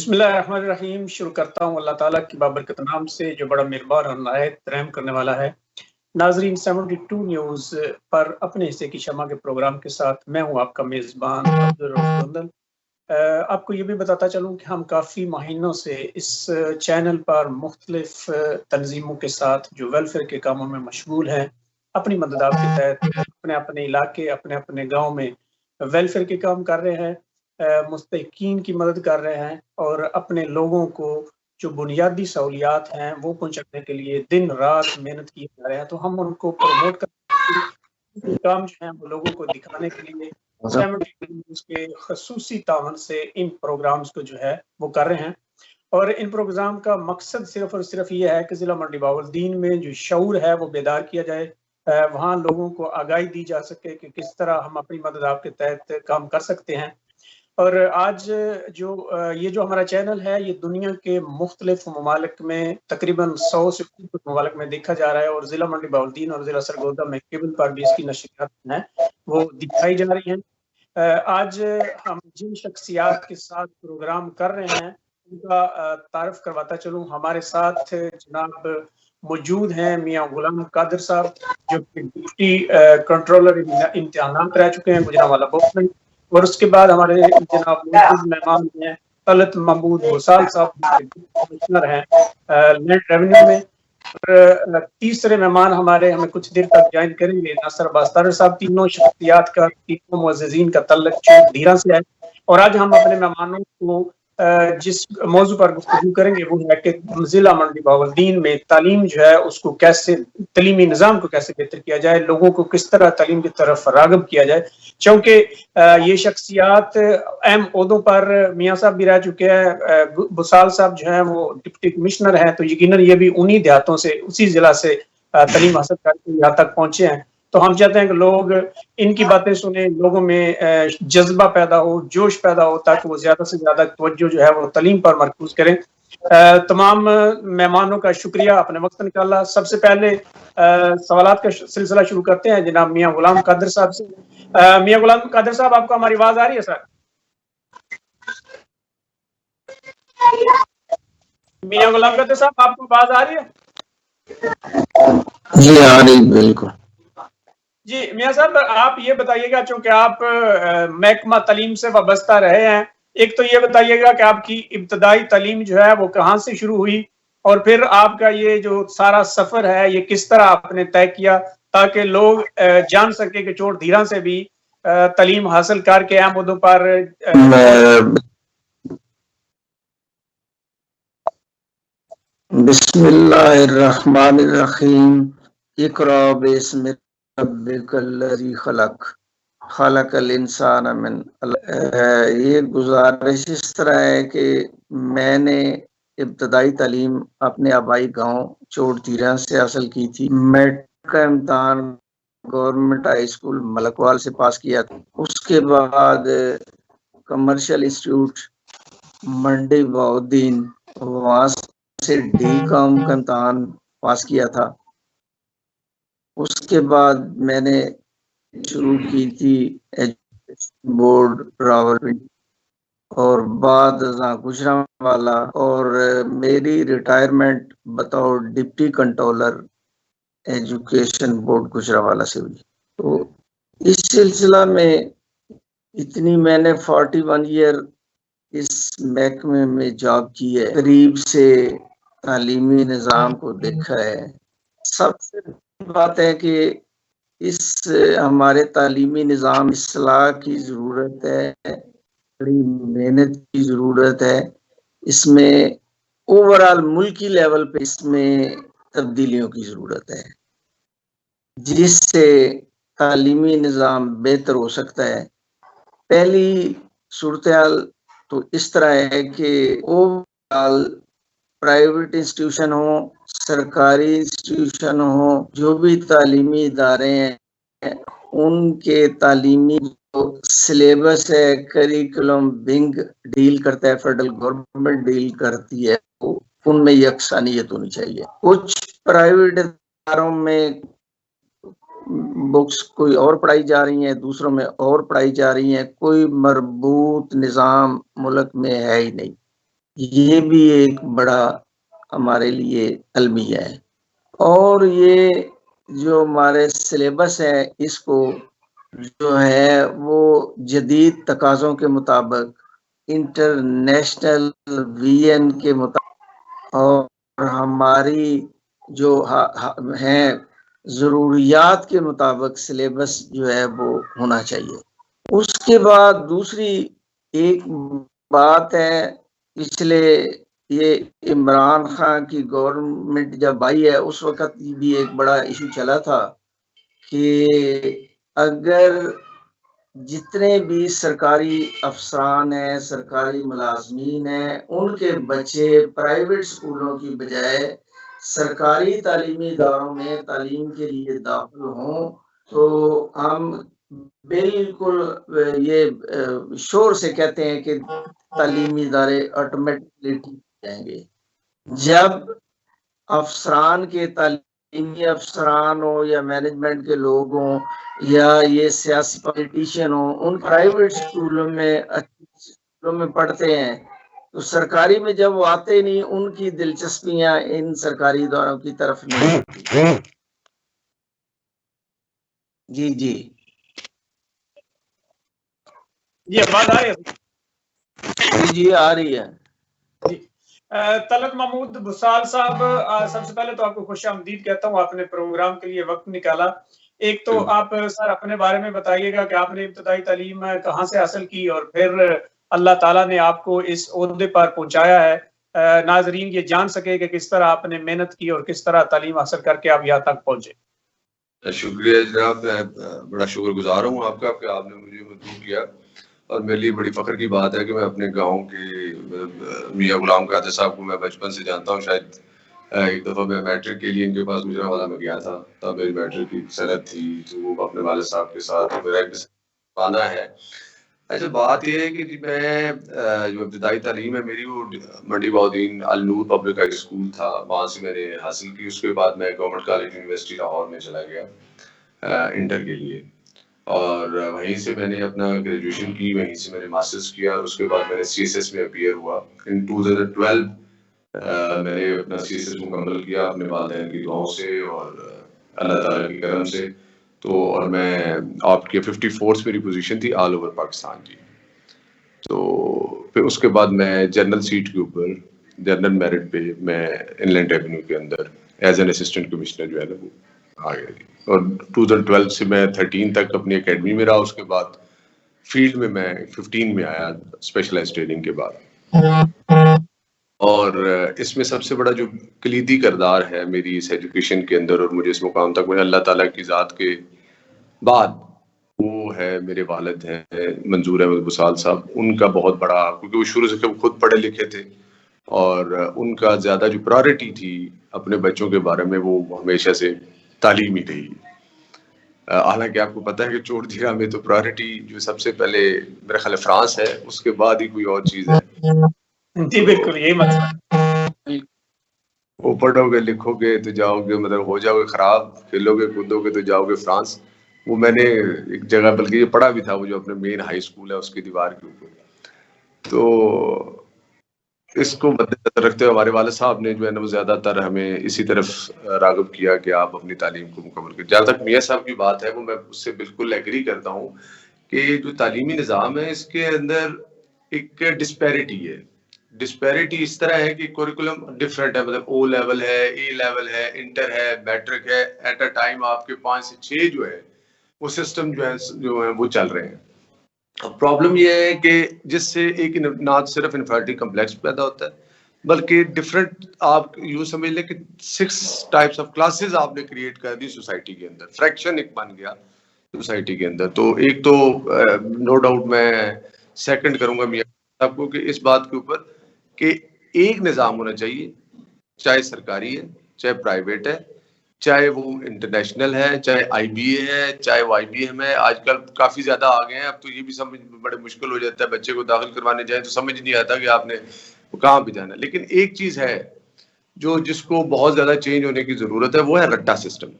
बिस्मिल्लाहिर्रहमानिर्रहीम। शुरू करता हूँ अल्लाह ताला की बाबरकत नाम से जो बड़ा मेहरबान और निहायत रहम करने वाला है। नाज़रीन 72 न्यूज़ पर अपने हिस्से की शमा के प्रोग्राम के साथ मैं हूँ आपका मेज़बान अब्दुल रऊफ़ गोंदल। आपको ये भी बताता चलूँ कि हम काफ़ी महीनों से इस चैनल पर मुख्तलिफ़ तंज़ीमों के साथ जो वेलफेयर के कामों में मशगूल हैं, अपनी मददात के तहत अपने-अपने इलाके, अपने-अपने गाँव में वेलफेयर के काम कर रहे हैं। मुस्तहीक़ीन की मदद कर रहे हैं और अपने लोगों को जो बुनियादी सहूलियात हैं, वो पहुँचाने के लिए दिन-रात मेहनत किए जा रहे हैं। तो हम उनको प्रमोट कर काम जो है वो लोगों को दिखाने के लिए 72 न्यूज़ के ख़ुसूसी तावन से इन प्रोग्राम्स को जो है वो कर रहे हैं। और इन प्रोग्राम का मकसद सिर्फ़ और सिर्फ़ ये है कि ज़िला मंडी बहावलदीन में जो शऊर है वो बेदार किया जाए। वहाँ लोगों को आगाही दी जा सके कि किस तरह हम अपनी मदद आपके तहत काम कर सकते हैं। और आज ये जो हमारा चैनल है, ये दुनिया के मुख्तलिफ ममालिक में तकरीबन 100 से ऊपर ममालिक में देखा जा रहा है और ज़िला मंडी बहावलदीन और ज़िला सरगोदा में केबल पर भी इसकी नशरियात हैं, वो दिखाई जा रही हैं। आज हम जिन शख्सियात के साथ प्रोग्राम कर रहे हैं, उनका तारुफ़ करवाता चलूँ। हमारे साथ जनाब मौजूद हैं मियाँ गुलाम कादिर साहब, जो कि डिप्टी कंट्रोलर इम्तिहानात रह चुके हैं गुजरांवाला बोर्ड में। और उसके बाद हमारे जनाब मौजूद मेहमान हैं तलत महमूद वसाल साहब, कमिश्नर हैं लैंड रेवेन्यू में। और तीसरे मेहमान हमारे हमें कुछ देर तक ज्वाइन करेंगे नासिर अब्बास तारड़ साहब। तीनों शख्सियात का, तीनों मुअज़्ज़िज़ीन का तल्लुक धीरा से है। और आज हम अपने मेहमानों को जिस मौजू पर गुफ्तगू करेंगे वो है कि ज़िला मंडी बहावलदीन में तालीम जो है उसको कैसे, तालीमी निज़ाम को कैसे बेहतर किया जाए, लोगों को किस तरह तालीम की तरफ राग़िब किया जाए। चूँकि ये शख्सियात अहम ओहदों पर मियाँ साहब भी रह चुके हैं, वसाल साहब जो हैं वो डिप्टी कमिश्नर हैं, तो यकीनन ये भी उन्हीं देहातों से, उसी ज़िला से तालीम हासिल करके यहाँ तक पहुँचे हैं। तो हम चाहते हैं कि लोग इनकी बातें सुने, लोगों में जज़्बा पैदा हो, जोश पैदा हो, ताकि वो ज़्यादा से ज़्यादा तवज्जो जो है वो तालीम पर मरकूज़ करें। तमाम मेहमानों का शुक्रिया, आपने वक़्त निकाला। सबसे पहले सवालात का सिलसिला शुरू करते हैं जनाब मियाँ गुलाम कादिर साहब से। मियाँ गुलाम कादिर साहब, आपको हमारी आवाज़ आ रही है सर? मियाँ गुलाम कादिर साहब, आपको आवाज़ आ रही है? जी आ रही, बिल्कुल। जी मियाँ साहब, आप ये बताइएगा, चूँकि आप महकमा तालीम से वाबस्ता रहे हैं, एक तो ये बताइएगा कि आपकी इब्तदाई तालीम जो है वो कहाँ से शुरू हुई और फिर आपका ये जो सारा सफ़र है ये किस तरह आपने तय किया, ताकि लोग जान सके कि चोट धीरा से भी तालीम हासिल करके अहम ओहदों पर बिस्मिल्लाहिर्रहमानिर्रहीम। इक़रा बिस्मि रब्बिकल्लज़ी खलक़, खलक़ल इंसान मिन अलक़। ये गुजारिश इस तरह है कि मैंने इब्तदाई तालीम अपने आबाई गांव चोट धीरा से हासिल की थी। मैट्रिक का इम्तहान गवर्नमेंट हाई स्कूल मलकवाल से पास किया था। उसके बाद कमर्शियल इंस्टीट्यूट मंडी बहावलदीन, वहाँ से डी.कॉम का इम्तहान पास किया था। उसके बाद मैंने शुरू की थी एजुकेशन बोर्ड रावलपिंडी और बाद गुजरांवाला, और मेरी रिटायरमेंट बतौर deputy controller education board Gujranwala से हुई। तो इस सिलसिला में इतनी मैंने 41 ईयर इस महकमे में जॉब की है, करीब से तालीमी निज़ाम को देखा है। सबसे बात है कि इस हमारे तालीमी निज़ाम इस्लाह की ज़रूरत है, बड़ी मेहनत की ज़रूरत है। इसमें ओवरऑल मुल्की लेवल पे इसमें तब्दीलियों की ज़रूरत है, जिससे तालीमी निज़ाम बेहतर हो सकता है। पहली सूरत-ए-हाल तो इस तरह है कि ओवरऑल प्राइवेट इंस्टीट्यूशन हो, सरकारी इंस्टीट्यूशन हो, जो भी तालीमी इदारे हैं, उनके तालीमी जो सिलेबस है, करिकुलम विंग डील करता है, फेडरल गवर्नमेंट डील करती है, उनमें यकसानियत होनी चाहिए। कुछ प्राइवेट इदारों में बुक्स कोई और पढ़ाई जा रही हैं, दूसरों में और पढ़ाई जा रही हैं, कोई मरबूत निज़ाम मुल्क में है ही नहीं। ये भी एक बड़ा हमारे लिए अलमिया है। और ये जो हमारे सिलेबस है, इसको जो है वो जदीद तकाज़ों के मुताबिक, इंटरनेशनल विजन के मुताबिक और हमारी जो हैं ज़रूरियात के मुताबिक सिलेबस जो है वो होना चाहिए। उसके बाद दूसरी एक बात है, पिछले ये इमरान खान की गवर्नमेंट जब आई है उस वक्त भी एक बड़ा इशू चला था कि अगर जितने भी सरकारी अफसरान हैं, सरकारी मुलाजमीन हैं, उनके बच्चे प्राइवेट स्कूलों की बजाय सरकारी तालीमी इदारों में तालीम के लिए दाखिल हों, तो हम बिल्कुल ये शोर से कहते हैं कि तालीमी इदारे ऑटोमेटिकली ठीक हो जाएंगे। जब अफसरान के तालीमी अफसरान हो या मैनेजमेंट के लोग हों या ये सियासी पॉलिटिशियन हो, उन प्राइवेट स्कूलों में अच्छे स्कूलों में पढ़ते हैं, तो सरकारी में जब वो आते नहीं, उनकी दिलचस्पियां इन सरकारी इदारों की तरफ नहीं होती। जी जी जी, आवाज आ रही है? जी आ रही है जी। तलत महमूद बुसाल साहब, सबसे पहले तो आपको खुशामदीद कहता हूँ, आपने प्रोग्राम के लिए वक्त निकाला। एक तो आप सर अपने बारे में बताइएगा कि आपने इब्तदाई तालीम कहाँ से हासिल की और फिर अल्लाह ताला ने आपको इस ओहदे पर पहुंचाया है, नाजरीन ये जान सके कि किस तरह आपने मेहनत की और किस तरह तालीम हासिल करके आप यहाँ तक पहुंचे। शुक्रिया जनाब, मैं बड़ा शुक्रगुजार हूँ आपका कि आपने मुझे मदबूर किया और मेरे लिए बड़ी फ़ख्र की बात है कि मैं अपने गांव के मियाँ गुलाम कादिर साहब को मैं बचपन से जानता हूँ। शायद एक दफ़ा मैं मैट्रिक के लिए इनके पास गुजरांवाला में गया था, तब मेरी मैट्रिक की सनद थी, तो वो अपने वाले साहब के साथ मेरा एक पाना है। अच्छा, बात ये है कि जी मैं जो इब्तदाई तालीम है मेरी वो मंडी बहाउद्दीन अल नूर पब्लिक हाई स्कूल था, वहाँ से मैंने हासिल की। उसके बाद मैं गवर्नमेंट कॉलेज यूनिवर्सिटी लाहौर में चला गया इंटर के लिए, और वहीं से मैंने अपना ग्रेजुएशन की, वहीं से मैंने मास्टर्स किया और उसके बाद मैंने CSS में अपीयर हुआ। इन 2012 मैंने अपना CSS मुकम्मल किया अपने वालिदैन की दुआओं से और अल्लाह ताला के करम से। तो और मैं आपके 54th मेरी पोजीशन थी ऑल ओवर पाकिस्तान जी। तो फिर उसके बाद मैं जनरल सीट के ऊपर जनरल मेरिट पे मैं इनलैंड रेवेन्यू के अंदर एज एन असिस्टेंट कमिश्नर जो है ना वो आ गया जी। और 2012 से मैं 13 तक अपनी एकेडमी में रहा। उसके बाद फील्ड में मैं 15 में आया स्पेशलाइज्ड ट्रेनिंग के बाद। और इसमें सबसे बड़ा जो कलीदी किरदार है मेरी इस एजुकेशन के अंदर और मुझे इस मुकाम तक मुझे अल्लाह ताला की ज़ात के बाद, वो है मेरे वालिद हैं मंजूर अहमद बुसाल साहब। उनका बहुत बड़ा, क्योंकि वो शुरू से खुद पढ़े लिखे थे और उनका ज़्यादा जो प्रायोरिटी थी अपने बच्चों के बारे में वो हमेशा से तालीम ही रही। हालांकि आपको पता है कि चोर धीरा में तो प्रायोरिटी जो सबसे पहले मेरा ख्याल फ्रांस है, उसके बाद ही कोई और चीज़ है। जी बिल्कुल, यही मतलब वो पढ़ोगे लिखोगे तो जाओगे, मतलब हो जाओगे खराब, खेलोगे कूदोगे तो जाओगे फ्रांस। वो मैंने एक जगह बल्कि ये पढ़ा भी था, वो जो अपने मेन हाई स्कूल है उसकी दीवार के ऊपर। तो इसको मद्देनजर रखते हुए हमारे वाले साहब ने जो है ना वो ज्यादातर हमें इसी तरफ राग़िब किया कि आप अपनी तालीम को मुकम्मल करें। जहाँ तक मियाँ साहब की बात है वो मैं उससे बिल्कुल एग्री करता हूँ कि जो तालीमी निज़ाम है इसके अंदर एक डिस्पैरिटी है। डिस्पैरिटी इस तरह है कि कुरिकुलम डिफरेंट है, मतलब O लेवल है, A लेवल है, इंटर है, मैट्रिक है। एट अ टाइम आपके 5 से 6 जो है वो सिस्टम जो है वो चल रहे हैं। अब प्रॉब्लम ये है कि जिससे एक ना सिर्फ इन्फेरिटी कम्प्लेक्स पैदा होता है बल्कि डिफरेंट, आप यूँ समझ लें कि 6 टाइप्स ऑफ क्लासेस आपने क्रिएट कर दी सोसाइटी के अंदर। फ्रैक्शन एक बन गया सोसाइटी के अंदर। तो एक तो नो डाउट मैं सेकंड करूंगा मियां आपको कि इस बात के ऊपर कि एक निज़ाम होना चाहिए, चाहे सरकारी है चाहे प्राइवेट है, चाहे वो इंटरनेशनल है, चाहे IBA है, चाहे वो IBM है। आजकल काफ़ी ज़्यादा आ गए हैं, अब तो ये भी समझ बड़े मुश्किल हो जाता है, बच्चे को दाखिल करवाने जाए तो समझ नहीं आता कि आपने कहाँ पे जाना है। लेकिन एक चीज़ है जो जिसको बहुत ज़्यादा चेंज होने की ज़रूरत है, वो है रट्टा सिस्टम।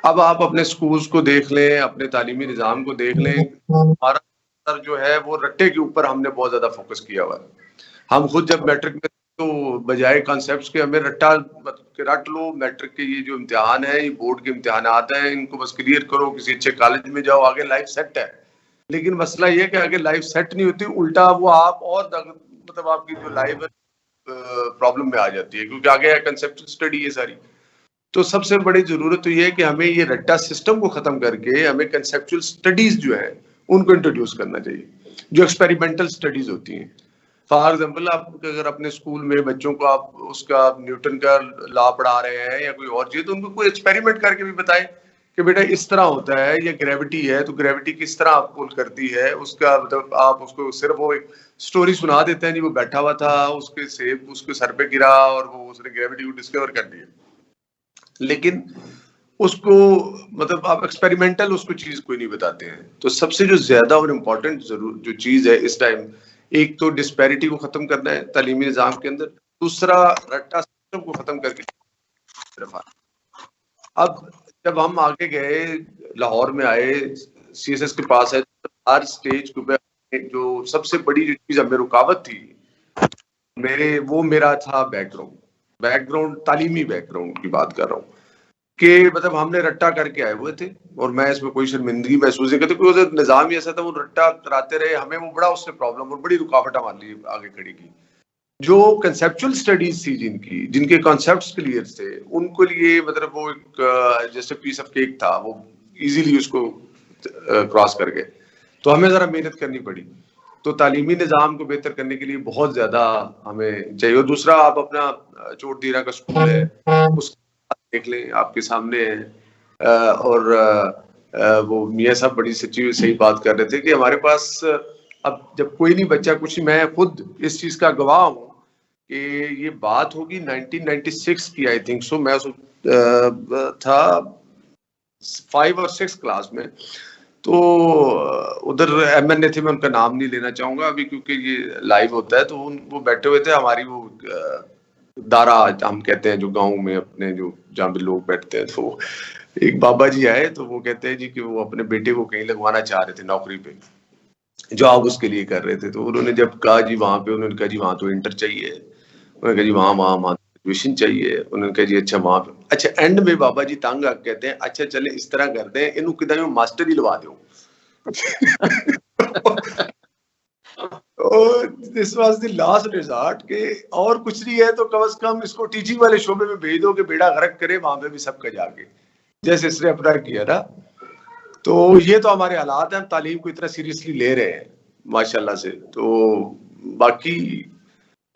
अब आप अपने स्कूल्स को देख लें, अपने तालीमी निज़ाम को देख लें, हमारा जो है वो रट्टे के ऊपर हमने बहुत ज़्यादा फोकस किया हुआ है। हम खुद जब मैट्रिक में तो बजाय कॉन्सेप्ट्स के हमें रट लो, मैट्रिक के ये जो इम्तिहान है, ये बोर्ड के इम्तिहान हैं, इनको बस क्लियर करो, किसी अच्छे कॉलेज में जाओ, आगे लाइफ सेट है। लेकिन मसला ये है कि आगे लाइफ सेट नहीं होती, उल्टा वो आप और मतलब आपकी जो लाइफ प्रॉब्लम में आ जाती है, क्योंकि आगे कंसेप्चुअल स्टडी है सारी। तो सबसे बड़ी जरूरत तो ये है कि हमें ये रट्टा सिस्टम को खत्म करके हमें कंसेप्चुअल स्टडीज जो है उनको इंट्रोड्यूस करना चाहिए, जो एक्सपेरिमेंटल स्टडीज होती हैं। फॉर एग्जाम्पल, आप अगर अपने स्कूल में बच्चों को आप उसका न्यूटन का लॉ पढ़ा रहे हैं या कोई और चीज, तो उनको कोई एक्सपेरिमेंट करके भी बताएं कि बेटा इस तरह होता है, ये ग्रेविटी है तो ग्रेविटी किस तरह आप पुल करती है, उसका मतलब आप उसको सिर्फ वो एक स्टोरी सुना देते हैं जी वो बैठा हुआ था, उसके सेब उसके सर पे गिरा और वो उसने ग्रेविटी को डिस्कवर कर दिया। लेकिन उसको मतलब आप एक्सपेरिमेंटल उसको चीज कोई नहीं बताते हैं। तो सबसे जो ज्यादा और इम्पोर्टेंट जरूर जो चीज है इस टाइम, एक तो डिस्पैरिटी को खत्म करना है तालीमी निजाम के अंदर, दूसरा रट्टा सिस्टम को खत्म करके। अब जब हम आगे गए, लाहौर में आए, CSS के पास है, हर स्टेज के जो सबसे बड़ी जो चीज हमें रुकावट थी मेरा था बैकग्राउंड तालीमी बैकग्राउंड की बात कर रहा हूँ कि मतलब हमने रट्टा करके आए हुए थे, और मैं इसमें कोई शर्मिंदगी महसूस नहीं करती, क्योंकि निजाम ही ऐसा था, वो रट्टा कराते रहे हमें, वो बड़ा उससे प्रॉब्लम और बड़ी रुकावट हमारे लिए आगे खड़ी की। जो कंसेप्चुअल स्टडीज थी जिनके कॉन्सेप्ट्स क्लियर थे, उनको लिए मतलब वो एक जैसे पीस ऑफ केक था, वो इजीली उसको क्रॉस कर गए। तो हमें जरा मेहनत करनी पड़ी। तो तालीमी निज़ाम को बेहतर करने के लिए बहुत ज्यादा हमें चाहिए। और दूसरा, आप अपना चोट दीरा का स्कूल है, उसको देख लें, आपके सामने है। और वो मियाँ साहब बड़ी सही बात कर रहे थे कि हमारे पास अब जब कोई नहीं बच्चा कुछ, मैं खुद इस चीज का गवाह हूँ कि ये बात होगी 1996 की, आई थिंक सो। मैं था 5 और 6 क्लास में। तो उधर MNA थे, मैं उनका नाम नहीं लेना चाहूंगा अभी क्योंकि ये लाइव होता है। तो वो बैठे हुए थे, हमारी वो दारा हम कहते हैं जो गांव में अपने जो जहाँ पे लोग बैठते हैं। तो एक बाबा जी आए, तो वो कहते हैं जी कि वो अपने बेटे को कहीं लगवाना चाह रहे थे, नौकरी पे जॉब उसके लिए कर रहे थे। तो उन्होंने जब कहा जी वहां पे, उन्होंने कहा जी वहां तो इंटर चाहिए, उन्होंने कहा जी वहां ग्रेजुएशन चाहिए, उन्होंने कहा जी अच्छा वहां पे, अच्छा एंड में बाबा जी तंग आके कहते हैं अच्छा चले इस तरह करते हैं, इन्हों किदा मास्टर ही लवा दो। This was the last resort के और कुछ नहीं है तो कम से कम इसको टीचिंग वाले शोबे में भेज दो कि बेड़ा गर्क करे वहां पे भी सबका जाके, जैसे इसने अपना किया ना। तो ये तो हमारे हालात हैं, हम तालीम को इतना सीरियसली ले रहे हैं माशाल्लाह से। तो बाकी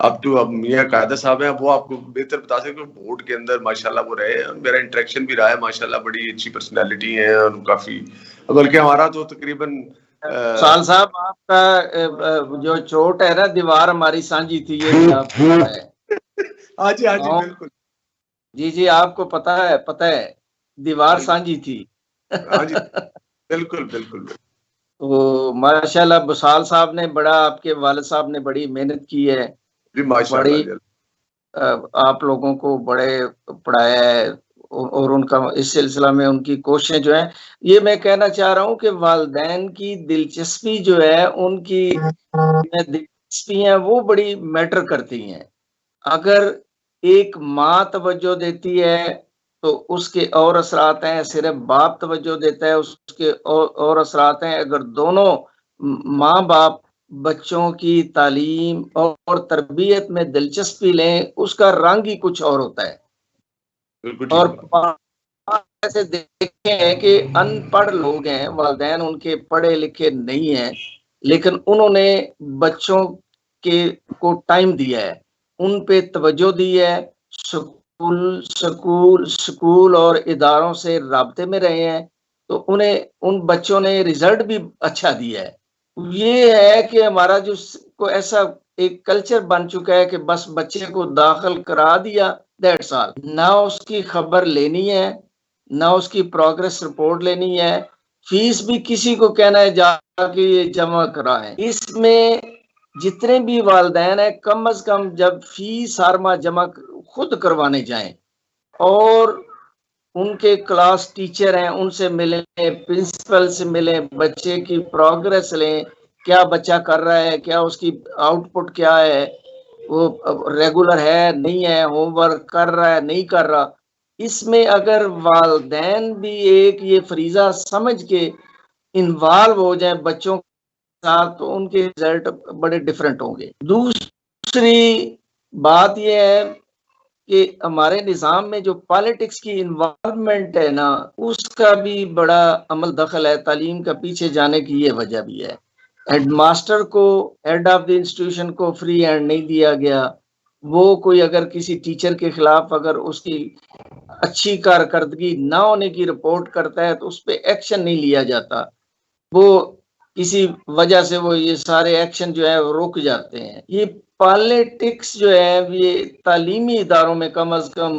अब तो अब मियाँ कायदा साहब हैं, वो आपको बेहतर बता सकते, बोर्ड के अंदर माशाल्लाह वो रहे, मेरा इंटरेक्शन भी रहा है माशाल्लाह, बड़ी अच्छी पर्सनैलिटी है और काफी, बल्कि हमारा तो तकरीबन साल साहब आपका जो चोट है ना, दीवार हमारी साझी थी, ये भी आपको है। हाँ जी बिल्कुल जी आपको पता है दीवार साझी थी। हाँ जी बिल्कुल। तो माशाल्लाह बुसाल साहब ने बड़ा, आपके वालिद साहब ने बड़ी मेहनत की है, बड़ी आप लोगों को बड़े पढ़ाया है, और उनका इस सिलसिला में उनकी कोशिशें जो है, ये मैं कहना चाह रहा हूँ कि वालिदैन की दिलचस्पी जो है, उनकी दिलचस्पियां वो बड़ी मैटर करती हैं। अगर एक माँ तवज्जो देती है तो उसके और असरात हैं, सिर्फ बाप तवज्जो देता है उसके और असरात हैं। अगर दोनों माँ बाप बच्चों की तालीम और तरबियत में दिलचस्पी लें, उसका रंग ही कुछ और होता है। और ऐसे देखे हैं कि अनपढ़ लोग हैं, वालिदैन उनके पढ़े लिखे नहीं हैं, लेकिन उन्होंने बच्चों को टाइम दिया है, उन पे तवज्जो दी है, स्कूल और इदारों से राब्ते में रहे हैं, तो उन्हें उन बच्चों ने रिजल्ट भी अच्छा दिया है। ये है कि हमारा जो को ऐसा एक कल्चर बन चुका है कि बस बच्चे को दाखिल करा दिया, दैट्स ऑल, ना उसकी खबर लेनी है, ना उसकी प्रोग्रेस रिपोर्ट लेनी है, फीस भी किसी को कहना है जाके ये जमा कराएं। इसमें जितने भी वालिदैन है, कम से कम जब फीस हर माह जमा खुद करवाने जाएं, और उनके क्लास टीचर हैं उनसे मिलें, प्रिंसिपल से मिलें, बच्चे की प्रोग्रेस लें, क्या बच्चा कर रहा है, क्या उसकी आउटपुट क्या है, वो रेगुलर है नहीं है, होमवर्क कर रहा है नहीं कर रहा, इसमें अगर वालिदैन भी एक ये फरीजा समझ के इन्वॉल्व हो जाए बच्चों के साथ, तो उनके रिजल्ट बड़े डिफरेंट होंगे। दूसरी बात यह है कि हमारे निज़ाम में जो पॉलिटिक्स की इन्वॉल्वमेंट है ना, उसका भी बड़ा अमल दखल है। तालीम का पीछे जाने की ये वजह भी है। हेडमास्टर को, हेड ऑफ द इंस्टीट्यूशन को फ्री हैंड नहीं दिया गया। वो कोई अगर किसी टीचर के खिलाफ अगर उसकी अच्छी कारकर्दगी ना होने की रिपोर्ट करता है तो उस पर एक्शन नहीं लिया जाता। वो किसी वजह से वो ये सारे एक्शन जो है वो रुक जाते हैं। ये पॉलिटिक्स जो है ये तालीमी इदारों में कम अज कम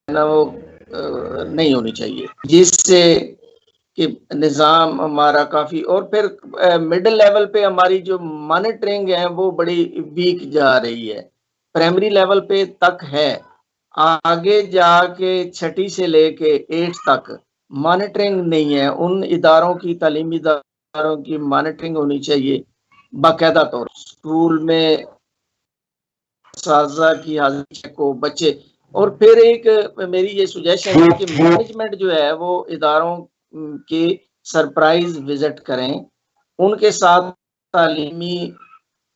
ना वो नहीं होनी चाहिए, जिससे कि निज़ाम हमारा काफ़ी, और फिर मिडिल लेवल पे हमारी जो मॉनिटरिंग है वो बड़ी वीक जा रही है। प्राइमरी लेवल पे तक है, आगे जाके 6ठी से लेके 8th तक मॉनिटरिंग नहीं है। उन इदारों की, तालीमी इदारों की मॉनिटरिंग होनी चाहिए बाकायदा तौर। स्कूल में साजा की हाजिरी को बच्चे, और फिर एक मेरी ये सुजेशन है कि मैनेजमेंट जो है वो इदारों के सरप्राइज विजिट करें, उनके साथ तालीमी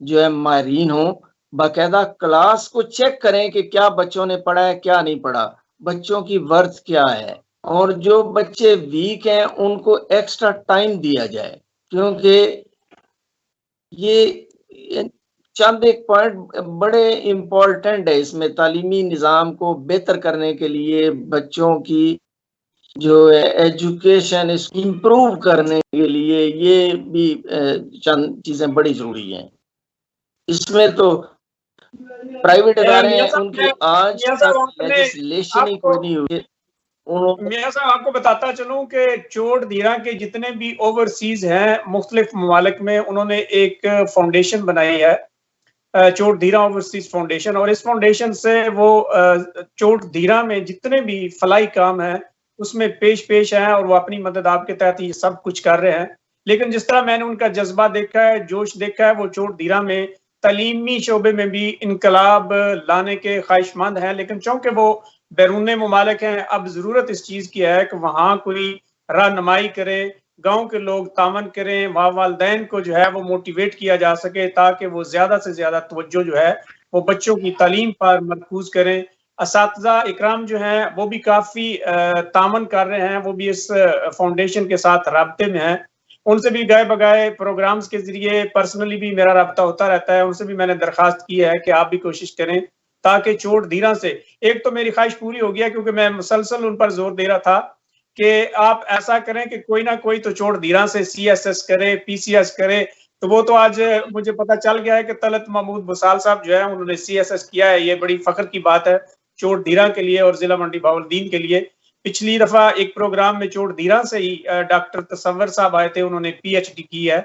जो है माहिरीन हो, बाकायदा क्लास को चेक करें कि क्या बच्चों ने पढ़ा है क्या नहीं पढ़ा, बच्चों की वर्थ क्या है, और जो बच्चे वीक हैं उनको एक्स्ट्रा टाइम दिया जाए। क्योंकि ये चंद एक पॉइंट बड़े इम्पोर्टेंट है इसमें, तालीमी निज़ाम को बेहतर करने के लिए, बच्चों की जो है एजुकेशन इम्प्रूव करने के लिए, ये भी चंद चीजें बड़ी जरूरी हैं। इसमें तो प्राइवेट इदारे हैं, उनकी आज तक लेजिस्लेशन ही कोई नहीं हुई। मियां साहब आपको बताता चलूं कि चोट धीरा के जितने भी ओवरसीज हैं मुख्तलिफ ममालिक में, उन्होंने एक फाउंडेशन बनाई है, चोट धीरा ओवरसीज फाउंडेशन, और इस फाउंडेशन से वो चोट धीरा में जितने भी फलाई काम है उसमें पेश हैं, और वो अपनी मदद आपके तहत ये सब कुछ कर रहे हैं। लेकिन जिस तरह मैंने उनका जज्बा देखा है, जोश देखा है, वो चोट धीरा में तलीमी शोबे में भी इनकलाब लाने के ख्वाहिशमंद हैं। लेकिन चूंकि वो बैरून ममालिक हैं, अब जरूरत इस चीज की है कि वहाँ कोई रहनुमाई करे, गांव के लोग तामन करें, वहाँ वालिदैन को जो है वो मोटिवेट किया जा सके, ताकि वो ज्यादा से ज्यादा तवज्जो जो है वो बच्चों की तालीम पर मरकूज करें। असातिज़ा इकराम जो हैं वो भी काफ़ी तामन कर रहे हैं, वो भी इस फाउंडेशन के साथ राब्ते में हैं। उनसे भी गए बगाए प्रोग्राम्स के जरिए पर्सनली भी मेरा राब्ता होता रहता है। उनसे भी मैंने दरख्वास्त की है कि आप भी कोशिश करें ताकि चोट धीरा से, एक तो मेरी ख्वाहिश पूरी हो गया क्योंकि मैं मुसलसल उन पर जोर दे रहा था कि आप ऐसा करें कि कोई ना कोई तो चोट धीरा से CSS करे, PCS करे। तो वो तो आज मुझे पता चल गया है कि तलत महमूद बुसाल साहब जो है उन्होंने CSS किया है। ये बड़ी फख्र की बात है चोट धीरा के लिए और जिला मंडी बहावलदीन के लिए। पिछली दफा एक प्रोग्राम में चोट धीरा से ही डॉक्टर तसव्वर साहब आए थे, उन्होंने PhD की है।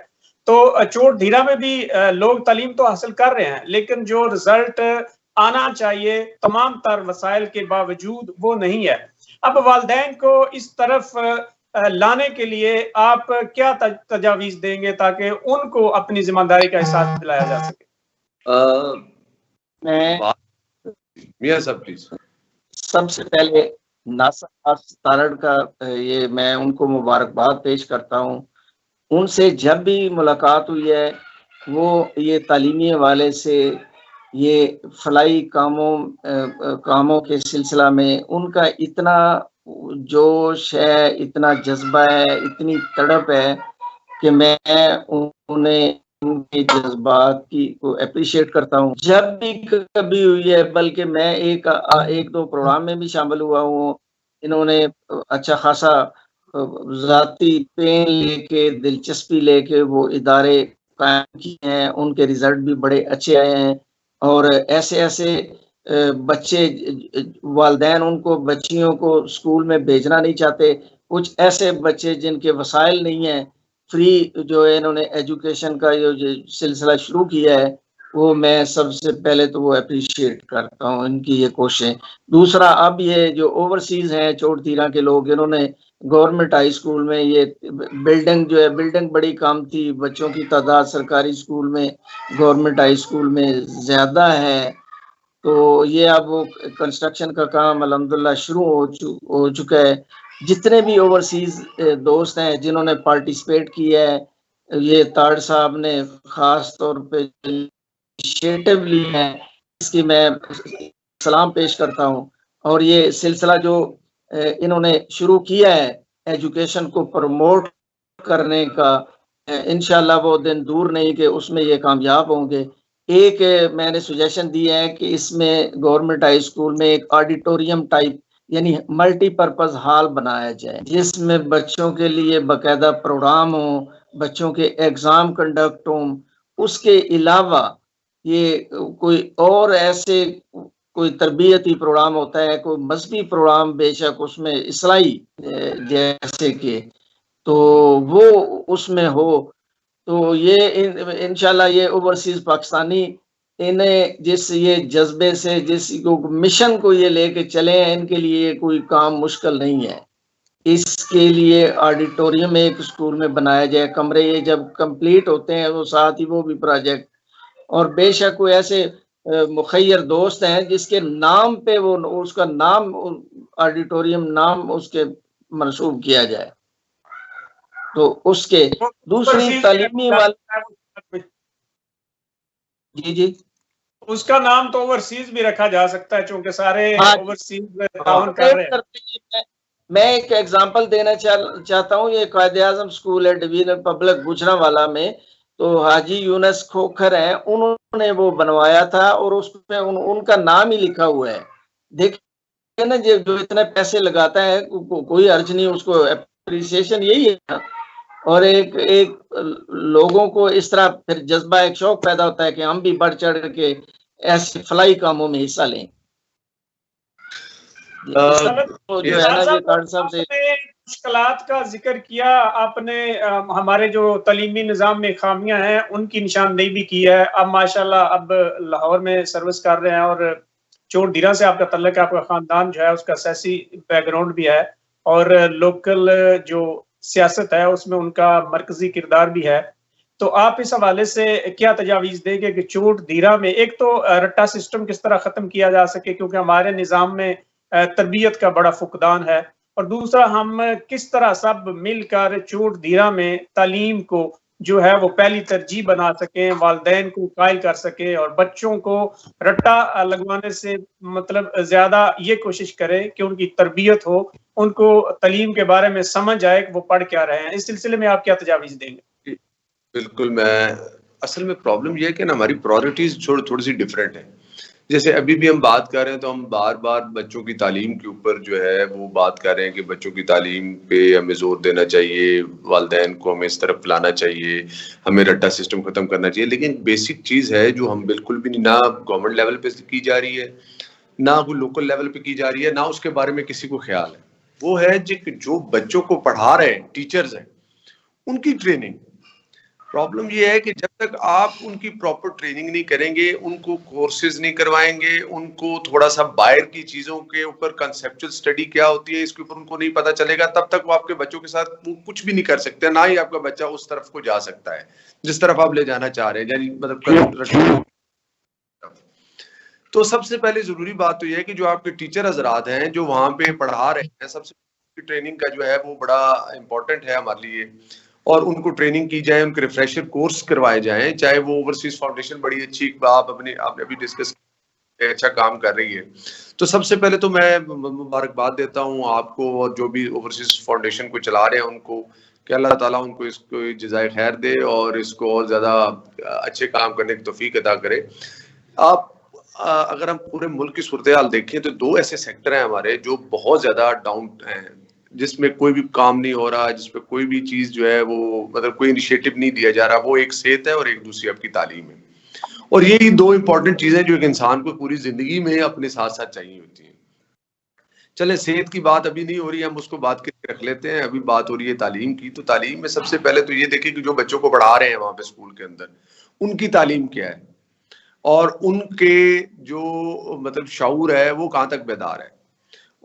तो चोट धीरा में भी लोग तालीम तो हासिल कर रहे हैं, लेकिन जो रिजल्ट आना चाहिए तमाम तर वसाइल के बावजूद वो नहीं है। अब वालिदैन को इस तरफ लाने के लिए आप क्या तजावीज देंगे ताकि उनको अपनी जिम्मेदारी का एहसास दिलाया जा सके? मियां साहब प्लीज। सबसे पहले नासर तारड़ का ये मैं उनको मुबारकबाद पेश करता हूँ। उनसे जब भी मुलाकात हुई है वो ये तालीमी हवाले से, ये फलाई कामों के सिलसिला में उनका इतना जोश है, इतना जज्बा है, इतनी तड़प है कि मैं उन्हें उनके जज्बात की को अप्रिशिएट करता हूँ। जब भी कभी हुई है, बल्कि मैं एक दो प्रोग्राम में भी शामिल हुआ हूँ, इन्होंने अच्छा खासा ज़ाती पेन लेके, दिलचस्पी लेके वो इदारे कायम किए हैं, उनके रिजल्ट भी बड़े अच्छे आए हैं। और ऐसे ऐसे बच्चे, वालिदैन उनको बच्चियों को स्कूल में भेजना नहीं चाहते, कुछ ऐसे बच्चे जिनके वसाइल नहीं है, फ्री जो है इन्होंने एजुकेशन का जो सिलसिला शुरू किया है, वो मैं सबसे पहले तो वो अप्रिशिएट करता हूँ इनकी ये कोशिशें। दूसरा, अब ये जो ओवरसीज हैं चोट धीरा के लोग, इन्होंने गवर्नमेंट हाई स्कूल में ये बिल्डिंग जो है, बिल्डिंग बड़ी कम थी, बच्चों की तादाद सरकारी स्कूल में, गवर्नमेंट हाई स्कूल में ज़्यादा है। तो ये अब वो कंस्ट्रक्शन का काम अल्हम्दुलिल्लाह शुरू हो चुका है। जितने भी ओवरसीज दोस्त हैं जिन्होंने पार्टिसिपेट किया है, ये ताड़ साहब ने खास तौर पे इनिशिएटिव ली है, इसकी मैं सलाम पेश करता हूँ। और ये सिलसिला जो इन्होंने शुरू किया है एजुकेशन को प्रमोट करने का, इंशाल्लाह वो दिन दूर नहीं कि उसमें ये कामयाब होंगे। एक मैंने सजेशन दिया है कि इसमें गवर्नमेंट हाई स्कूल में एक ऑडिटोरियम टाइप यानी मल्टीपर्पज हॉल बनाया जाए, जिसमें बच्चों के लिए बाकायदा प्रोग्राम हो, बच्चों के एग्जाम कंडक्ट हो। उसके अलावा ये कोई और ऐसे कोई तरबियती प्रोग्राम होता है, कोई मजहबी प्रोग्राम बेशक उसमें इस्लाही जैसे कि, तो वो उसमें हो। तो ये इंशाल्लाह ये ओवरसीज पाकिस्तानी इन्हें जिस ये जज्बे से जिस मिशन को ये लेके चले हैं, इनके लिए कोई काम मुश्किल नहीं है। इसके लिए ऑडिटोरियम एक स्कूल में बनाया जाए, कमरे ये जब कंप्लीट होते हैं वो साथ ही वो भी प्रोजेक्ट, और बेशक कोई ऐसे मुखैर दोस्त हैं जिसके नाम पे वो उसका नाम ऑडिटोरियम नाम उसके मंसूब किया जाए। तो उसके दूसरी तालीमी वाले जी जी उसका नाम तो ओवरसीज भी रखा जा सकता है, क्योंकि सारे ओवरसीज ताउन कर रहे हैं। मैं एक एग्जांपल देना चाहता हूँ। ये कायदे आजम स्कूल है डिवीजन पब्लिक गुजरांवाला में, तो हाजी यूनुस खोखर हैं, उन्होंने वो बनवाया था और उसमें उनका नाम ही लिखा हुआ है। देखिए ना, जो इतने पैसे लगाता है कोई अर्ज नहीं, उसको अप्रिसिएशन यही है ना। और एक लोगों को इस तरह फिर जज्बा एक शौक पैदा होता है कि हम भी बढ़ चढ़ के ऐसे फलाई कामों में हिस्सा लें। तो जो है ना, ये साहब से मुश्किलात का जिक्र किया आपने, हमारे जो तालीमी निज़ाम में खामियां हैं उनकी निशानदेही भी की है। अब माशाल्लाह अब लाहौर में सर्विस कर रहे हैं और चोट धीरा से आपका तल्लक है, आपका खानदान जो है उसका सियासी बैकग्राउंड भी है और लोकल जो सियासत है उसमें उनका मरकजी किरदार भी है। तो आप इस हवाले से क्या तजावीज़ देंगे कि चोट धीरा में एक तो रट्टा सिस्टम किस तरह ख़त्म किया जा सके, क्योंकि हमारे निज़ाम में तरबियत का बड़ा फुकदान है, और दूसरा हम किस तरह सब मिलकर चोट धीरा में तालीम को जो है वो पहली तरजीह बना सकें, वालिदैन को कायल कर सकें और बच्चों को रट्टा लगवाने से मतलब ज्यादा ये कोशिश करें कि उनकी तरबियत हो, उनको तालीम के बारे में समझ आए कि वो पढ़ क्या रहे हैं। इस सिलसिले में आप क्या तजावीज़ देंगे? बिल्कुल, मैं असल में प्रॉब्लम यह है कि ना हमारी प्रायोरिटीज थोड़ी सी डिफरेंट है। जैसे अभी भी हम बात कर रहे हैं तो हम बार बार बच्चों की तालीम के ऊपर जो है वो बात कर रहे हैं कि बच्चों की तालीम पे हमें जोर देना चाहिए, वालिदैन को हमें इस तरफ लाना चाहिए, हमें रट्टा सिस्टम खत्म करना चाहिए। लेकिन बेसिक चीज़ है जो हम बिल्कुल भी ना गवर्नमेंट लेवल पे की जा रही है, ना कोई लोकल लेवल पे की जा रही है, ना उसके बारे में किसी को ख्याल है। वो है जो बच्चों को पढ़ा रहे हैं, टीचर्स हैं, उनकी ट्रेनिंग। प्रॉब्लम ये है कि जब तक आप उनकी प्रॉपर ट्रेनिंग नहीं करेंगे, उनको कोर्सेज नहीं करवाएंगे, उनको थोड़ा सा बाहर की चीजों के ऊपर कंसेप्चुअल स्टडी क्या होती है इसके ऊपर उनको नहीं पता चलेगा, तब तक वो आपके बच्चों के साथ कुछ भी नहीं कर सकते, ना ही आपका बच्चा उस तरफ को जा सकता है जिस तरफ आप ले जाना चाह रहे हैं, यानी मतलब। तो सबसे पहले जरूरी बात तो यह है कि जो आपके टीचर हजरात हैं जो वहां पे पढ़ा रहे हैं, सबसे ट्रेनिंग का जो है वो बड़ा इंपॉर्टेंट है हमारे लिए, और उनको ट्रेनिंग की जाए, उनके रिफ्रेशर कोर्स करवाए जाएं। चाहे वो ओवरसीज फाउंडेशन बड़ी अच्छी आपने अभी डिस्कस अच्छा काम कर रही है, तो सबसे पहले तो मैं मुबारकबाद देता हूं आपको और जो भी ओवरसीज फाउंडेशन को चला रहे हैं उनको, कि अल्लाह ताला उनको इसको जज़ाए खैर दे और इसको और ज्यादा अच्छे काम करने की तौफीक अता करे। आप अगर हम पूरे मुल्क की सूरत हाल देखें तो दो ऐसे सेक्टर हैं हमारे जो बहुत ज्यादा डाउन हैं, जिसमें कोई भी काम नहीं हो रहा, जिसपे कोई भी चीज जो है वो मतलब कोई इनिशिएटिव नहीं दिया जा रहा। वो एक सेहत है और एक दूसरी आपकी तालीम है, और यही दो इंपॉर्टेंट चीजें जो एक इंसान को पूरी जिंदगी में अपने साथ साथ चाहिए होती हैं। चले सेहत की बात अभी नहीं हो रही, हम उसको बात करके रख लेते हैं। अभी बात हो रही है तालीम की, तो तालीम में सबसे पहले तो ये देखें कि जो बच्चों को पढ़ा रहे हैं वहां पे स्कूल के अंदर, उनकी तालीम क्या है और उनके जो मतलब शऊर है वो कहाँ तक बेदार है।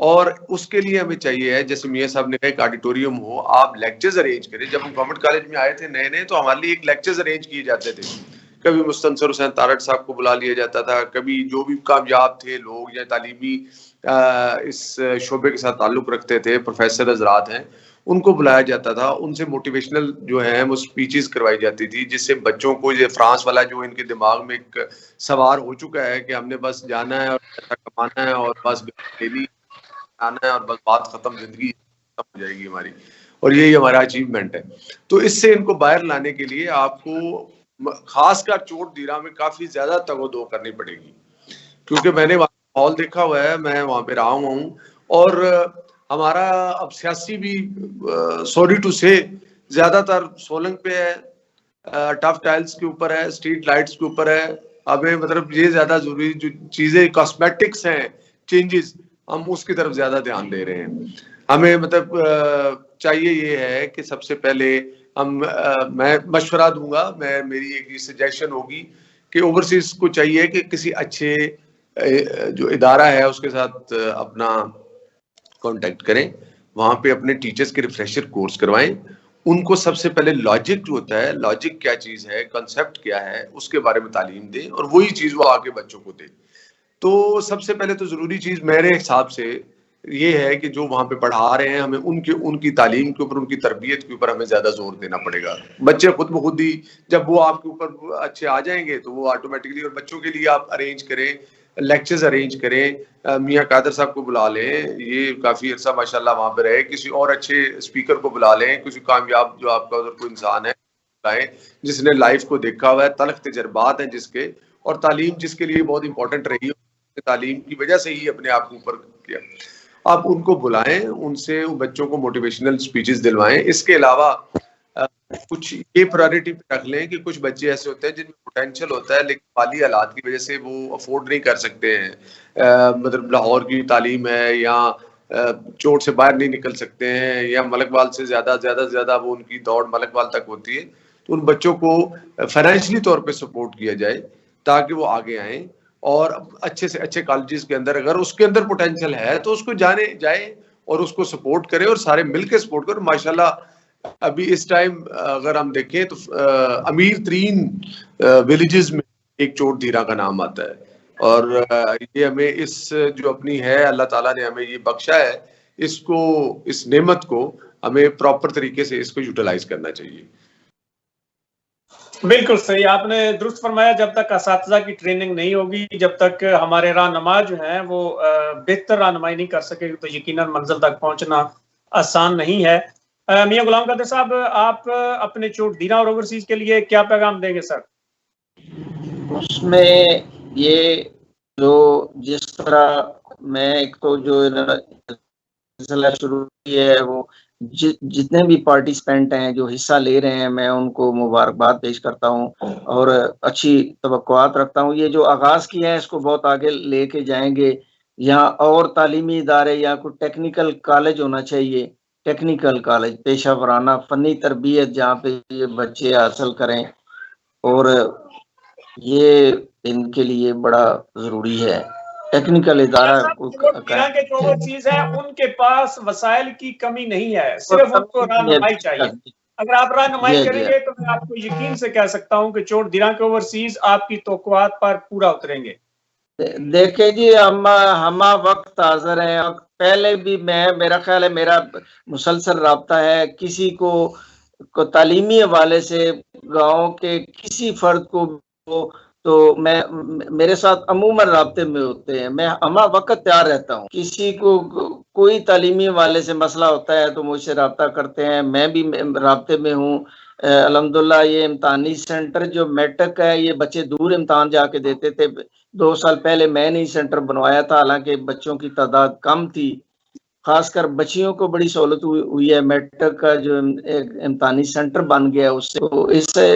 और उसके लिए हमें चाहिए है, जैसे मियां साहब ने कहा, एक ऑडिटोरियम हो, आप लेक्चर्स अरेंज करें। जब हम गवर्नमेंट कॉलेज में आए थे नए नए, तो हमारे लिए एक लेक्चर्स अरेंज किए जाते थे। कभी मुस्तनसर हुसैन तारड़ साहब को बुला लिया जाता था, कभी जो भी कामयाब थे लोग या तालीमी इस शोबे के साथ ताल्लुक रखते थे, प्रोफेसर हजरात हैं, उनको बुलाया जाता था। उनसे मोटिवेशनल जो है वो स्पीचेस करवाई जाती थी, जिससे बच्चों को, ये फ्रांस वाला जो इनके दिमाग में एक सवार हो चुका है कि हमने बस जाना है और पैसा कमाना है और बस डेली आना है और बस बात खत्म, जिंदगी खत्म हो जाएगी हमारी और यही हमारा अचीवमेंट है। तो इससे इनको बाहर लाने के लिए आपको खासकर चोट धीरा में काफी ज्यादा तगोदो करनी पड़ेगी, क्योंकि मैंने माहौल देखा हुआ है, मैं वहां पे रहा हुआ हूँ। और हमारा अब सियासी भी सॉरी टू से ज्यादातर सोलंग पे है, टफ टाइल्स के ऊपर है, स्ट्रीट लाइट्स के ऊपर है। हमें मतलब ये ज्यादा जरूरी जो चीजें कॉस्मेटिक्स हैं, चेंजेस, हम उसकी तरफ ज्यादा ध्यान दे रहे हैं। हमें मतलब चाहिए ये है कि सबसे पहले हम मैं मशवरा दूंगा, मेरी एक सजेशन होगी कि ओवरसीज को चाहिए कि किसी अच्छे जो इदारा है उसके साथ अपना कांटेक्ट करें, वहां पे अपने टीचर्स के रिफ्रेशर कोर्स करवाएं। उनको सबसे पहले लॉजिक जो होता है, लॉजिक क्या चीज है, कॉन्सेप्ट क्या है, उसके बारे में तालीम दें और वही चीज वो आगे बच्चों को दें। तो सबसे पहले तो जरूरी चीज मेरे हिसाब से ये है कि जो वहां पे पढ़ा रहे हैं, हमें उनकी तालीम के ऊपर, उनकी तरबियत के ऊपर हमें ज्यादा जोर देना पड़ेगा। बच्चे खुद ब खुद ही जब वो आपके ऊपर अच्छे आ जाएंगे तो वो ऑटोमेटिकली, और बच्चों के लिए आप अरेंज करें, लेक्चर्स अरेंज करें, मियां कादर साहब को बुला लें, ये काफी अर्सा माशाल्लाह वहां पे रहे, किसी और अच्छे स्पीकर को बुला लें, किसी कामयाब जो आपका उधर कोई इंसान है बुलाएं जिसने लाइफ को देखा हुआ है, तलख तजर्बात हैं जिसके, और तालीम जिसके लिए बहुत इंपॉर्टेंट रही है, तालीम की वजह से ही अपने आप को ऊपर किया। आप उनको बुलाएं, उनसे बच्चों को मोटिवेशनल स्पीचेस दिलवाएं। इसके अलावा कुछ ये प्रायोरिटी पे रख लें कि कुछ बच्चे ऐसे होते हैं जिनमें पोटेंशियल होता है लेकिन माली हालात की वजह से वो अफोर्ड नहीं कर सकते हैं, मतलब लाहौर की तालीम है या चोट से बाहर नहीं निकल सकते हैं या मलकवाल से ज्यादा वो उनकी दौड़ मलकवाल तक होती है। तो उन बच्चों को फाइनेंशियली तौर पे सपोर्ट किया जाए ताकि वो आगे आए और अच्छे से अच्छे कॉलेजेस के अंदर, अगर उसके अंदर पोटेंशियल है तो उसको जाए और उसको सपोर्ट करें और सारे मिलकर सपोर्ट करें। माशाल्लाह अभी इस टाइम अगर हम देखें तो अमीर तरीन विलेजेस में एक चोट धीरा का नाम आता है, और ये हमें इस जो अपनी है, अल्लाह ताला ने हमें ये बख्शा है, इसको, इस नेमत को हमें प्रॉपर तरीके से इसको यूटिलाइज करना चाहिए। बिल्कुल सही, आपने दुरुस्त फरमाया। जब तक असातिज़ा की ट्रेनिंग नहीं होगी, जब तक हमारे रहनुमा जो हैं वो बेहतर रहनुमाई नहीं कर सकेंगे, तो यकीनन मंजिल तक पहुंचना आसान नहीं है। मियां गुलाम कादिर साहब, आप अपने चोट धीरा और ओवरसीज के लिए क्या पैगाम देंगे सर? उसमें ये जो जिस तरह मैं एक तो जो सिलसिला शुरू किया है वो जितने भी पार्टिसिपेंट हैं जो हिस्सा ले रहे हैं, मैं उनको मुबारकबाद पेश करता हूं और अच्छी तवक्कुआत रखता हूं। ये जो आगाज किया है इसको बहुत आगे लेके जाएंगे। यहाँ और तालीमी इदारे या कोई टेक्निकल कॉलेज होना चाहिए, टेक्निकल कॉलेज, पेशा वराना फनी तरबियत जहाँ पे ये बच्चे हासिल करें, और ये इनके लिए बड़ा जरूरी है। टेक्निकल इदारा के जो ओवरसीज है उनके पास वसाइल की कमी नहीं है, सिर्फ उनको रहनुमाई चाहिए। अगर आप रहनुमाई करेंगे तो मैं आपको यकीन से कह सकता हूं कि चोट धीरा के ओवरसीज आपकी तवक्कुआत पर पूरा उतरेंगे। देखे जी, हम वक्त हाजिर हैं। पहले भी मेरा ख्याल है मेरा मुसलसल राब्ता है, किसी को तालीमी हवाले से गांव के किसी फर्द को तो मेरे साथ अमूमन राब्ते में होते हैं, मैं हमा वक्त तैयार रहता हूँ। किसी को कोई तालीमी वाले से मसला होता है तो मुझसे राब्ता करते हैं, मैं भी राब्ते में हूँ। अल्हम्दुलिल्लाह ये इम्तानी सेंटर जो मेटक है, ये बच्चे दूर इम्तान जाके देते थे। 2 साल पहले मैंने ही सेंटर बनवाया था, हालांकि बच्चों की तादाद कम थी, खासकर बच्चियों को बड़ी सहूलत हुई है। मेट्रिक का जो एक इम्तानी सेंटर बन गया उससे, तो इससे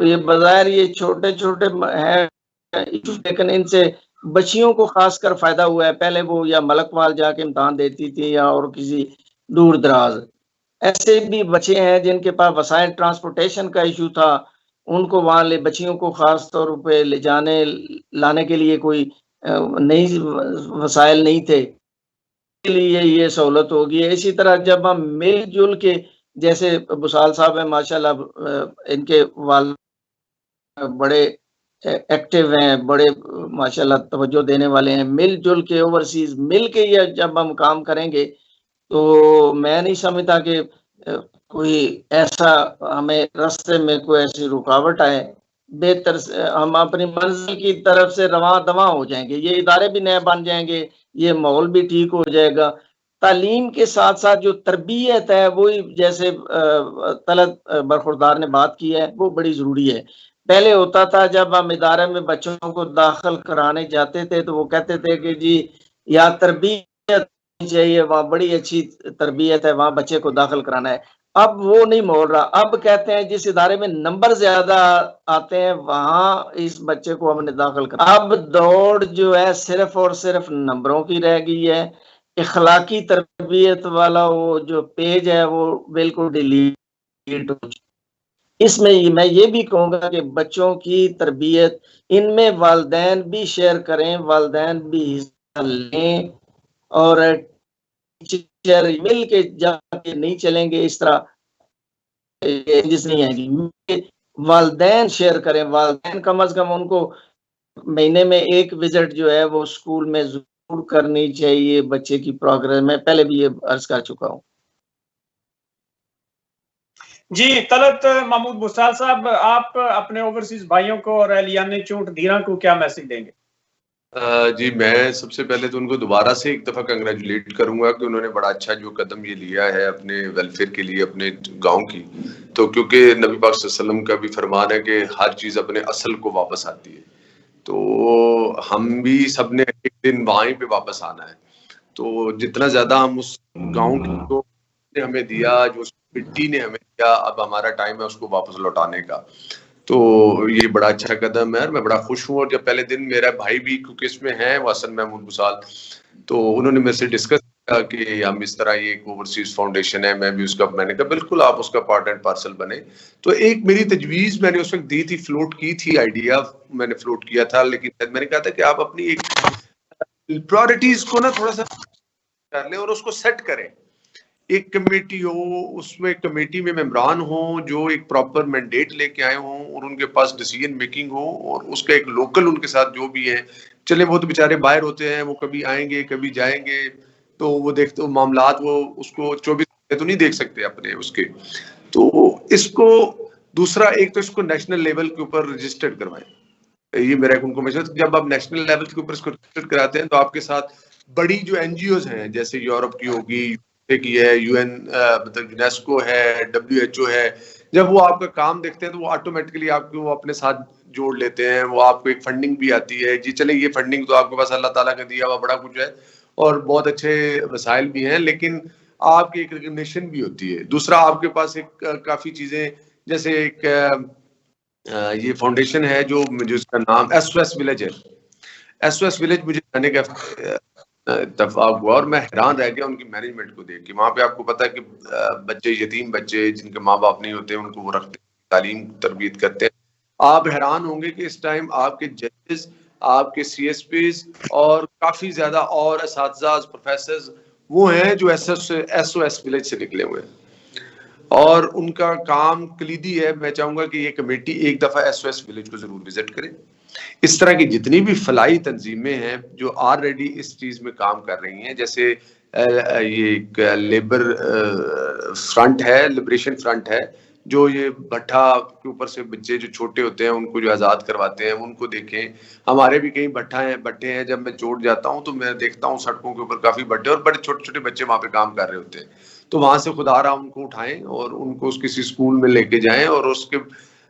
ये बाज़ार ये छोटे छोटे हैं लेकिन इनसे बच्चियों को खासकर फायदा हुआ है। पहले वो या मलकवाल जाके इम्तान देती थी या और किसी दूर दराज, ऐसे भी बच्चे हैं जिनके पास वसाइल ट्रांसपोर्टेशन का इशू था, उनको वहां ले बच्चियों को खास तौर पे ले जाने लाने के लिए कोई नई वसाइल नहीं थे। लिए ये सहूलत होगी। इसी तरह जब हम मिलजुल के, जैसे बुसाल साहब हैं माशाल्लाह, इनके वाल बड़े एक्टिव हैं, बड़े माशाल्लाह तवज्जो देने वाले हैं। मिलजुल के ओवरसीज मिल के ये जब हम काम करेंगे तो मैं नहीं समझता कि कोई ऐसा हमें रास्ते में कोई ऐसी रुकावट आए। बेहतर से हम अपनी मंजिल की तरफ से रवां-दवां हो जाएंगे। ये इदारे भी नए बन जाएंगे, ये माहौल भी ठीक हो जाएगा। तालीम के साथ-साथ जो तरबियत है वही, जैसे तलत बरखुरदार ने बात की है, वो बड़ी ज़रूरी है। पहले होता था जब हम इदारे में बच्चों को दाखिल कराने जाते थे तो वो कहते थे कि जी यहाँ तरबियत चाहिए, वहाँ बड़ी अच्छी तरबियत है, वहाँ बच्चे को दाखिल कराना है। अब वो नहीं मोड़ रहा। अब कहते हैं जिस इदारे में नंबर ज़्यादा आते हैं वहाँ इस बच्चे को हमने दाखिल करना। अब दौड़ जो है सिर्फ़ और सिर्फ़ नंबरों की रह गई है। इखलाकी तरबियत वाला वो जो पेज है वो बिल्कुल डिलीट हो चुका। इसमें मैं ये भी कहूँगा कि बच्चों की तरबियत इनमें वालिदैन भी शेयर करें, वालिदैन भी हिस्सा लें और टीचर मिल के जाके नहीं चलेंगे इस तरह चेंजेस नहीं आएंगी। वालिदैन शेयर करें, वालिदैन कम अज़ कम उनको महीने में एक विज़िट जो है वो स्कूल में ज़रूर करनी चाहिए बच्चे की प्रोग्रेस। मैं पहले भी ये अर्ज़ कर चुका हूँ। जी, तलत महमूद बुसाल साहब, आप अपने ओवरसीज भाइयों को और एहलियान चूंट धीरा को क्या मैसेज देंगे? जी, मैं सबसे पहले तो उनको दोबारा से एक दफ़ा कंग्रेचुलेट करूँगा कि उन्होंने बड़ा अच्छा जो कदम ये लिया है अपने वेलफेयर के लिए अपने गाँव की। तो क्योंकि नबी पाक सल्लल्लाहु अलैहि वसल्लम का भी फरमान है कि हर चीज़ अपने असल को वापस आती है। तो हम भी सबने एक दिन वहीं पे वापस आना है। तो जितना ज़्यादा हम उस गाँव को ने हमें दिया, जो उस मिट्टी ने हमें दिया, अब हमारा टाइम है उसको वापस लौटाने का। तो ये बड़ा अच्छा कदम है और मैं बड़ा खुश हूँ। और जब पहले दिन मेरा भाई भी क्योंकि इसमें है हसन महमूद बुसाल, तो उन्होंने मेरे से डिस्कस किया कि हम इस तरह ये एक ओवरसीज फाउंडेशन है, मैं भी उसका, मैंने कहा बिल्कुल आप उसका पार्ट एंड पार्सल बने। तो एक मेरी तजवीज़ मैंने उस वक्त दी थी, फ्लोट की थी, आइडिया मैंने फ्लोट किया था, लेकिन मैंने कहा था कि आप अपनी एक प्रायोरिटीज को ना थोड़ा सा कर लें और उसको सेट करें। एक कमेटी हो, उसमें कमेटी में मेंबरान हो जो एक प्रॉपर मैंडेट लेके आए हों और उनके पास डिसीजन मेकिंग हो और उसका एक लोकल उनके साथ जो भी है, चले वो तो बेचारे बाहर होते हैं, वो कभी आएंगे कभी जाएंगे, तो वो देखते हो मामलात, वो उसको 24 घंटे तो नहीं देख सकते अपने उसके। तो इसको दूसरा, एक तो इसको नेशनल लेवल के ऊपर रजिस्टर्ड करवाएं। ये मेरा उनको मैसेज, जब आप नेशनल लेवल के ऊपर इसको रजिस्टर्ड कराते हैं तो आपके साथ बड़ी जो एनजीओज हैं, जैसे यूरोप की होगी, की है, यूएन मतलब यूनेस्को है, WHO है, जब वो आपका काम देखते हैं तो वो ऑटोमेटिकली आपको वो अपने साथ जोड़ लेते हैं। वो आपको एक फंडिंग भी आती है, जी चले ये फंडिंग तो आपके पास अल्लाह ताला का दिया हुआ बड़ा कुछ है और बहुत अच्छे वसाइल भी हैं, लेकिन आपकी एक रिकग्निशन भी होती है। दूसरा, आपके पास एक काफी चीजें, जैसे एक ये फाउंडेशन है जो मुझे उसका नाम SOS विलेज है। SOS विलेज मुझे जाने का इत्तेफाक हुआ और मैं हैरान रह गया उनकी मैनेजमेंट को देख के। वहाँ पे आपको पता है कि बच्चे, यतीम बच्चे जिनके माँ बाप नहीं होते, उनको वो रखते, तालीम तरबियत करते हैं। आप हैरान होंगे कि इस टाइम आपके जजेस, आपके CSPs और काफी ज्यादा और असातिज़ा, प्रोफेसर्स वो हैं जो SOS विलेज से निकले हुए हैं और उनका काम कलीदी है। मैं चाहूंगा कि ये कमेटी एक दफा SOS विलेज को जरूर विजिट करे। इस तरह की जितनी भी फलाई तंजीमें हैं जो ऑलरेडी इस चीज में काम कर रही हैं, जैसे ये एक लेबर फ्रंट है, लिबरेशन फ्रंट है, जो ये भट्ठा के ऊपर से बच्चे जो छोटे होते हैं उनको जो आज़ाद करवाते हैं, उनको देखें। हमारे भी कई भट्टे हैं, जब मैं चोट जाता हूँ तो मैं देखता हूँ सड़कों के ऊपर काफ़ी भट्टे और बड़े छोटे छोटे बच्चे वहाँ पे काम कर रहे होते हैं। तो वहाँ से खुदा रहा उनको उठाएं और उनको किसी स्कूल में लेके जाएं और उसके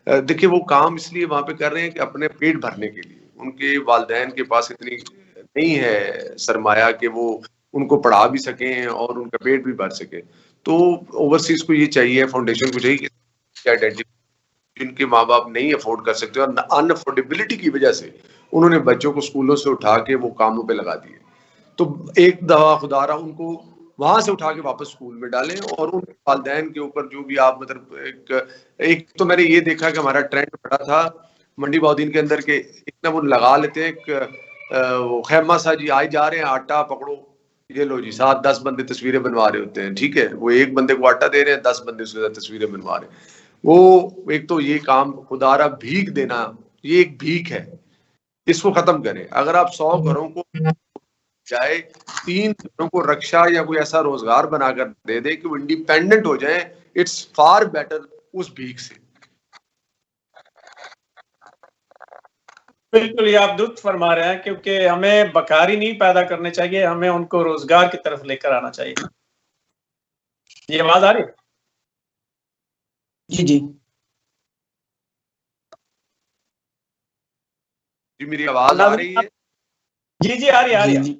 देखिए वो काम इसलिए वहाँ पे कर रहे हैं कि अपने पेट भरने के लिए। उनके वालिदैन के पास इतनी नहीं है सरमाया कि वो उनको पढ़ा भी सकें और उनका पेट भी भर सके। तो ओवरसीज को ये चाहिए, फाउंडेशन को चाहिए कि आइडेंटिटी जिनके माँ बाप नहीं अफोर्ड कर सकते और अनअफोर्डेबिलिटी की वजह से उन्होंने बच्चों को स्कूलों से उठा के वो कामों पे लगा दिए, तो एक दफा खुदारा उनको वहां से उठा के वापस स्कूल में डालें और उन वालिदैन के ऊपर जो भी आप मतलब एक तो मैंने ये देखा कि हमारा ट्रेंड पड़ा था मंडी बाउद्दीन के अंदर के, एक ना वो लगा लेते हैं एक वो खैमा सा, जी आज जा रहे हैं आटा पकड़ो ये लो जी 7-10 बंदे तस्वीरें बनवा रहे होते हैं, ठीक है, वो एक बंदे को आटा दे रहे हैं, 10 बंदे उसके साथ तस्वीरें बनवा रहे हैं। वो एक तो ये काम खुदारा भीख देना, ये एक भीख है, इसको खत्म करें। अगर आप 100 घरों को चाहे 3 घरों को रक्षा या कोई ऐसा रोजगार बनाकर दे दे कि वो इंडिपेंडेंट हो जाएं, इट्स फार बेटर उस भीख से। बिल्कुल, ये आप दुरुस्त फरमा रहे हैं, क्योंकि हमें बकारी नहीं पैदा करने चाहिए, हमें उनको रोजगार की तरफ लेकर आना चाहिए। ये आवाज आ रही है? जी जी जी मेरी आवाज आ रही है? जी जी आ रही है, आ रही है। जी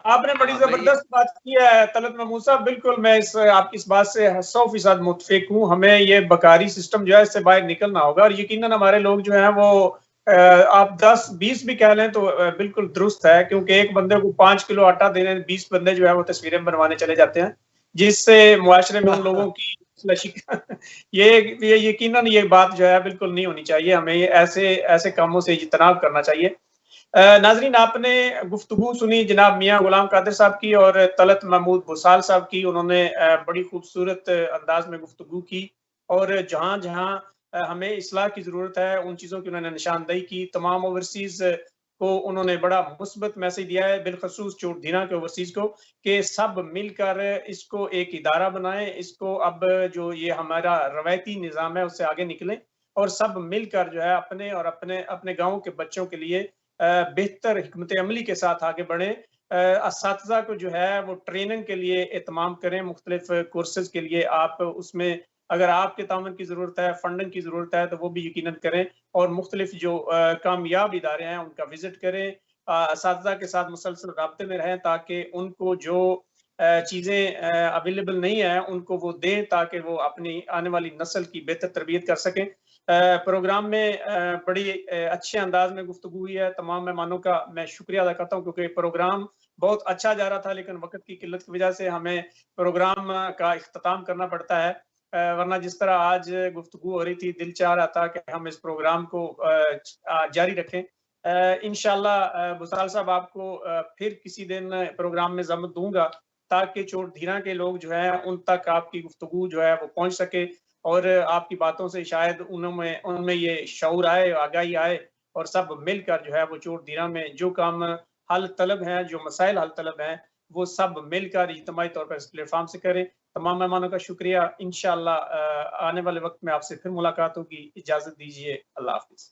आपने बड़ी जबरदस्त बात की है तलत महमूद साहब। बिल्कुल मैं आपकी इस बात से 100% मुत्फिक हूँ। हमें ये बकारी सिस्टम जो है इससे बाहर निकलना होगा, और यकीनन हमारे लोग जो हैं वो आप 10-20 भी कह लें तो बिल्कुल दुरुस्त है, क्योंकि एक बंदे को 5 किलो आटा देने 20 बंदे जो है वो तस्वीरें बनवाने चले जाते हैं, जिससे मुआशरे में उन लोगों की ये यकीनन ये बात जो है बिल्कुल नहीं होनी चाहिए। हमें ये ऐसे कामों से इज्तनाब करना चाहिए। नाजरीन, आपने गुफ्तगू सुनी जनाब मियाँ गुलाम कादिर साहब की और तलत महमूद बुसाल साहब की। उन्होंने बड़ी खूबसूरत अंदाज में गुफ्तगू की, और जहाँ जहाँ हमें इस्लाह की ज़रूरत है उन चीज़ों की उन्होंने निशानदेही की। तमाम ओवरसीज़ को उन्होंने बड़ा मुस्बत मैसेज दिया है, बिलखसूस चोटधीना के ओवरसीज़ को, कि सब मिलकर इसको एक इदारा बनाएं, इसको अब जो ये हमारा रवायती निज़ाम है उससे आगे निकलें, और सब मिलकर जो है अपने और अपने अपने गाँव के बच्चों के लिए बेहतर हिकमत अमली के साथ आगे बढ़े। असातिज़ा को जो है वो ट्रेनिंग के लिए एहतमाम करें, मुख्तलिफ कोर्सेज के लिए आप उसमें अगर आपके ताउन की ज़रूरत है, फंडिंग की ज़रूरत है, तो वो भी यकीनन करें, और मुख्तलिफ जो कामयाब इदारे हैं उनका विजिट करें, असातिज़ा के साथ मुसलसल राब्ते में रहें, ताकि उनको जो चीज़ें अवेलेबल नहीं है उनको वो दें, ताकि वो अपनी आने वाली नस्ल की बेहतर तरबियत कर सकें। प्रोग्राम में बड़ी अच्छे अंदाज में गुफ्तगू हुई है। तमाम मेहमानों का मैं शुक्रिया अदा करता हूँ, क्योंकि प्रोग्राम बहुत अच्छा जा रहा था, लेकिन वक्त की किल्लत की वजह से हमें प्रोग्राम का इख्तिताम करना पड़ता है। वरना जिस तरह आज गुफ्तगू हो रही थी, दिल चाह रहा था कि हम इस प्रोग्राम को जारी रखें। इंशाल्लाह बुसाल साहब आपको फिर किसी दिन प्रोग्राम में ज़मत दूंगा, ताकि चोटधीना के लोग जो हैं उन तक आपकी गुफ्तगू जो है वो पहुंच सके, और आपकी बातों से शायद उनमें ये शऊर आए, आगाही आए, और सब मिलकर जो है वो चोटधीना में जो काम हल तलब हैं, जो मसाइल हल तलब हैं, वो सब मिलकर इज्तिमाई तौर पर इस प्लेटफॉर्म से करें। तमाम मेहमानों का शुक्रिया। इंशाअल्लाह आने वाले वक्त में आपसे फिर मुलाकात होगी। इजाज़त दीजिए। अल्लाह हाफ़िज़।